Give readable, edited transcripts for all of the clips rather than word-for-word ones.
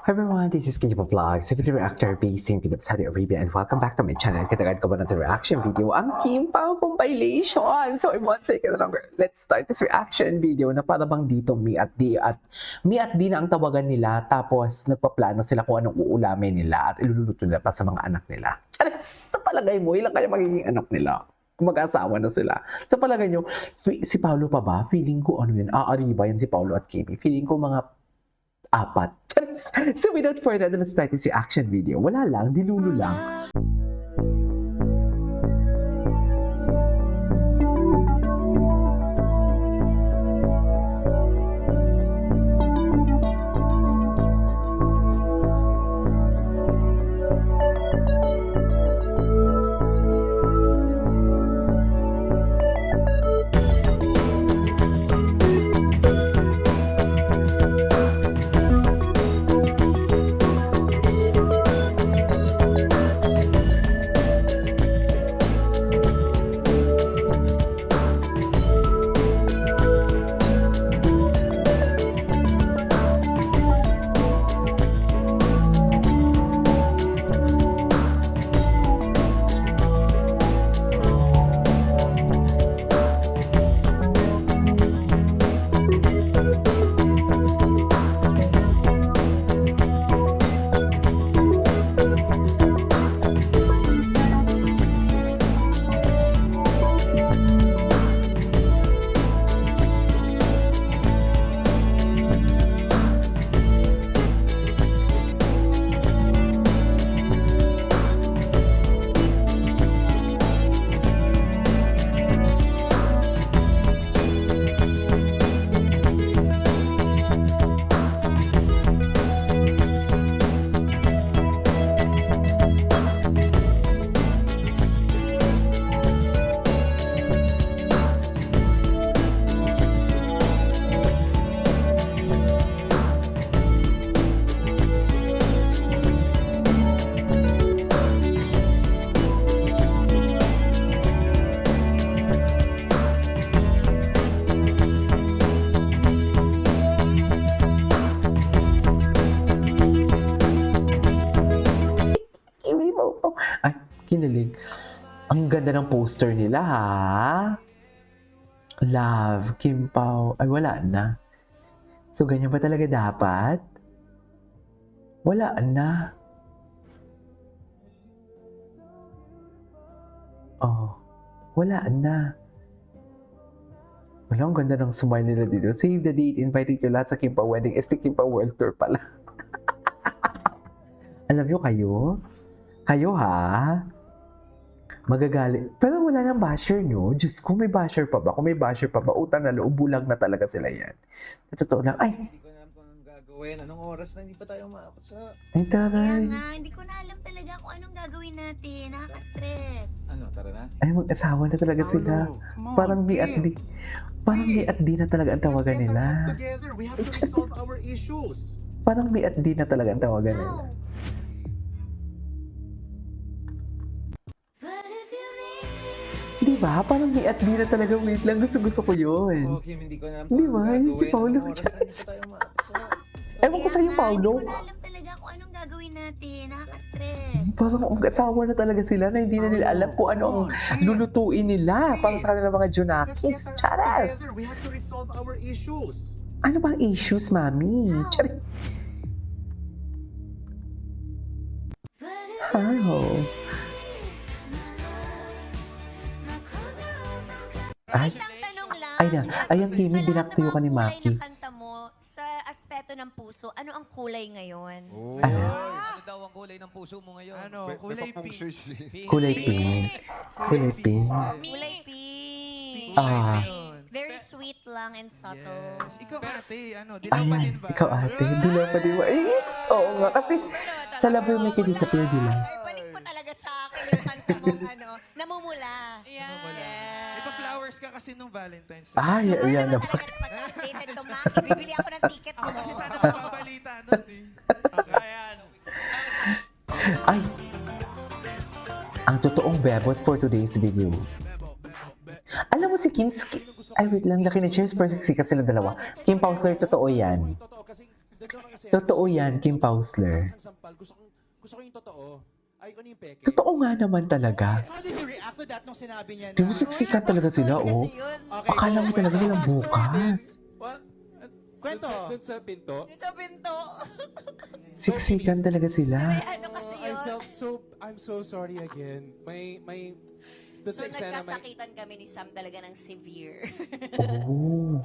Hi everyone, this is Kinjipa Vlogs, a video reactor based in Saudi Arabia, and welcome back to my channel. Katagad ko ba natin reaction video ang Kim Pao compilation? So in 1 second longer, let's start this reaction video na para bang dito me at D na ang tawagan nila, tapos nagpaplano sila kung anong uulamin nila at iluluto nila pa sa mga anak nila. Charis! Sa palagay mo, ilang kaya magiging anak nila? Kung mag-asawa na sila. Sa palagay nyo, si Paolo pa ba? Feeling ko ano yun, aariba yan si Paolo at Kimi. Feeling ko mga 4. So without further ado, let's start this reaction video. Wala lang, dilulo lang. Ay, kinilig. Ang ganda ng poster nila, ha? Love, Kim Pao. Ay, wala na. So, ganyan ba talaga dapat? Wala na. Oh, wala na. Wala, ang ganda ng smile nila dito. Save the date, invited ko lahat sa Kim Pao wedding. Este Kim Pao World Tour pala. Alam nyo kayo ha? Magagalit. Pero wala nang basher nyo. Diyos ko, may basher pa ba? Kung may basher pa ba, utang na loob, bulag na talaga sila yan. Sa totoo lang, ay, Hindi ko na alam kung anong gagawin. Anong oras na hindi pa tayo maabot sa... ay Kaya taray. nga, hindi ko na alam talaga kung anong gagawin natin. Nakaka-stress. Ano, tara na? Ay, mag-asawa na talaga sila. Parang me at D. Parang me at D na talaga ang tawagan nila. Together, we have to resolve our issues. Parang me at D na talaga ang tawagan nila. No. Di ba? Parang me at D na talaga. Wait lang, gusto ko yun. Okay, hindi ko na alam Di kung ba? anong Yung si gagawin. Paolo, Anong oras na hindi Diyos. pa tayo maabot sa... Ewan ko sa'yo, Kaya nga, Paolo. Hindi ko na alam talaga kung anong gagawin natin. Nakaka-stress. Parang mag-asawa na talaga sila na hindi na nila alam kung ano ang lulutuin nila para sa kanilang mga Let's junakis. get our Charas! together. We have to resolve our issues. Ano bang issues, mami? Charas! How? Ay, Isang tanong lang. ay na. Ay, ang Kimi, Sa lahat binaktuyo ng ka ni mga Maki. kulay na kanta mo, sa aspeto ng puso, ano ang kulay ngayon? Ano? Ano daw ang kulay ng puso mo ngayon? Ano, kulay pink. Kulay pink. Kulay pink. Kulay pink. Ah. Very sweet lang and subtle. Yes. Ikaw ate, ano, dilaw pa Ayan, din ba? ikaw ate. Dilaw pa din ba? Eh, oo nga. Kasi sa love will make you disappear, dilaw. Ay, balik mo talaga sa akin yung kanta mong namumula. Di ba flowers ka kasi nung Valentine's Day? Ah, So, yan naman naman. talaga napag-updated to, Maki. Bibili ako ng ticket mo. Ako kasi sana mapabalita nun eh. Ayan. Ay! Ang totoong bebot for today's video. Alam mo si Kim... Ay, wait lang. Laki na cheers. Pero sikat sila dalawa. Kim Pausler, totoo yan. kasi Totoo yan, Kim Pausler. Gusto ko yung totoo. Ayoko na yung peke. Totoo nga naman talaga. How did you react to that nung sinabi niya na? Di mo siksikan talaga sila, oh. Kasi yun. Akala mo talaga walang bukas. What? Kwento. Dun sa pinto? Yung sa pinto. Siksikan talaga sila. May ano kasi I yun. felt I'm so sorry again. Dun So, sa eksena, nagkasakitan kami ni Sam talaga ng severe. Oh.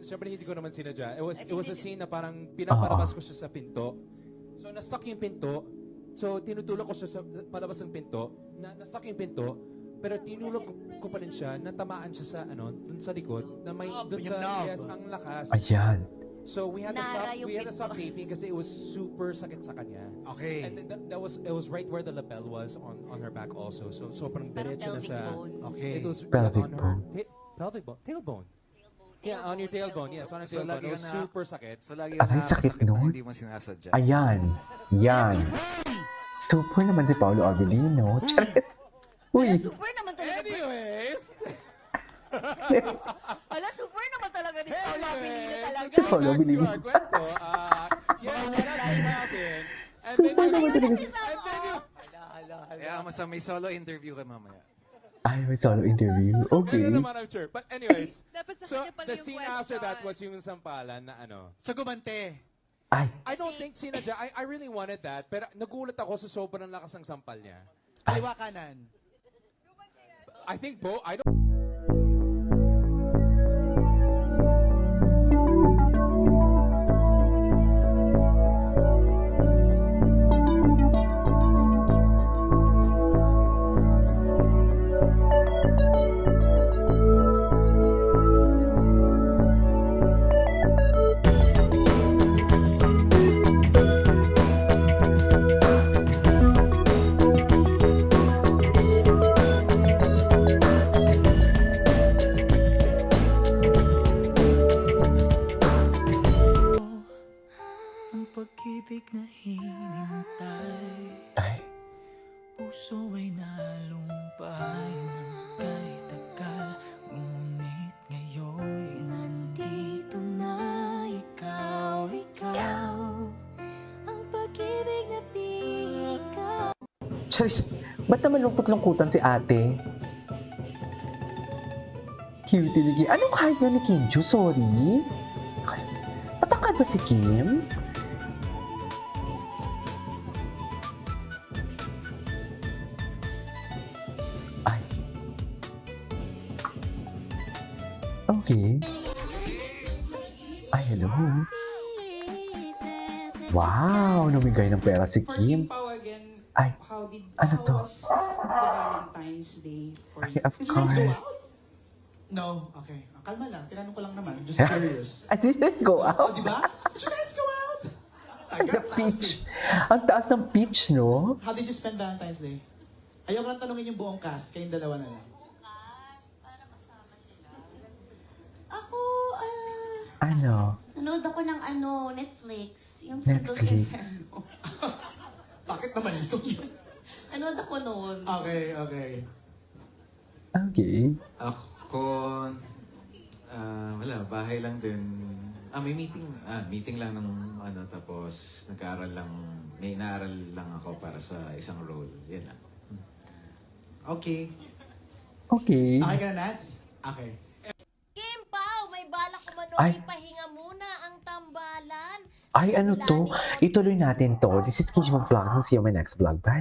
Siyempre hindi ko naman sinadya. It was a scene na parang pinaparabas ko siya sa pinto. So, na-stuck yung pinto. So, tinutulak ko siya sa palabas ng pinto. Na-stuck yung pinto. Pero tinulog ko pa rin siya, natamaan siya sa, dun sa likod, na may, dun sa, yes, ang lakas. Ayan. So, we had Nara yung to stop pinto. taping kasi it was super sakit sa kanya. Okay. And it was right where the lapel was on her back also. So, sobrang Parang diretso na pelvic sa... bone. Okay. It was Pelvic on her... bone. Pelvic bone? Tailbone. Yeah, on your tailbone. Yes, on your So, tailbone. lagi It was ka na- super sakit. So, lagi Aray, sakit nun. Hindi mo sinasadya. Ayan. Yan. Super naman si Paolo Avellino. Charis. Ala, Uy. super naman talaga. Anyways, Ala, super naman talaga ni Paolo Abilino talaga. Si Paolo back to Abilino. our kwento. Yes, that's what happened. And Super then, naman talaga si... Kaya may solo interview ka mamaya. Ay, may solo interview. Okay. Ano naman, I'm sure. But anyways, Dapat sa so kanya pala the yung scene after that was question. yung sampalan na ano. Sa gumante. Ay. I don't think sinadya. I really wanted that. Pero nagulat ako sa sobrang lakas ng sampal niya. Kaliwa kanan. I think I don't... Ang pag-ibig na hinintay, Ay. puso ay nalumpay ng kay tagal. Ngunit ngayon'y nandito na ikaw. Ang pag-ibig na ikaw. Charis. Ba't naman lungkot-lungkutan si ate? Cutie lagi. Anong height na ni Kim Joo? Sorry. Matangkad ba si Kim? Ay. Okay. Ay, hello. Wow! Namigay ng pera si Kim. Ay, ano to? Valentine's Day for Ay, of course. No, okay. Kalma lang. Tinanong ko lang naman. I'm just curious. I didn't go Oh, out. di ba? Did you guys go out? The peach. Ang taas ng peach, no? How did you spend Valentine's Day? Ayoko lang tanungin yung buong cast. Kayong dalawa na lang. Para masama sila. Ako, Ano? nanood ako ng Netflix. Yung Netflix. Bakit naman yun? Nanood ako noon. Okay, okay. Okay. Ako, wala, bahay lang din. May meeting lang ng tapos may inaaral lang ako para sa isang role. Yan lang. Okay. Okay. Okay ka na, Nats? Okay. Kim Pao, may balak ko Ay. ipahinga muna ang tambalan. Ay, ano to? Ituloy natin to. This is Cage Vlogs. See you on my next vlog. Bye.